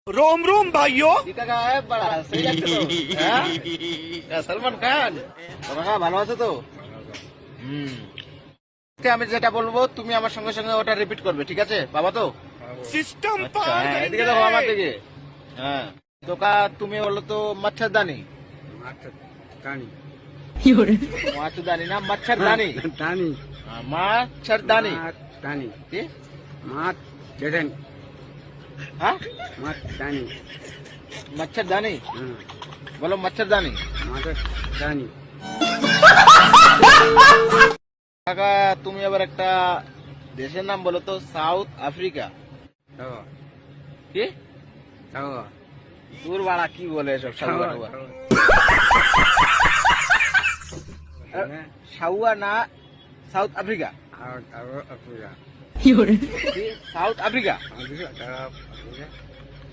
रोम रोम भाइयों। কাকা বড়া সেই লাগছে তো হ্যাঁ সলমান খান কাকা ভালো আছো তো আমি যেটা বলবো তুমি আমার সঙ্গে সঙ্গে ওটা রিপিট করবে ঠিক আছে বাবা তো सिस्टम আচ্ছা, पार হ্যাঁ, এদিকে करेंगे। দেখো আমার দিকে হ্যাঁ তো তুমি বলো তো মচ্ছরদানি Tani. মচ্ছরদানি না মচ্ছরদানি Tani. মচ্ছরদানি Tani. কি Mat. Jadan. হ্যাঁ Mat. Tani. মচ্ছরদানি বলো মচ্ছরদানি Mat. Tani. কাকা তুমি আবার একটা দেশের নাম বলো তো সাউথ আফ্রিকা Tawa. কি Tawa. তোর বাড়া কি বলে এসব সাউয়া টাউয়া? সাউয়া না সাউথ আফ্রিকা Afrika. কি? South Africa Afrika.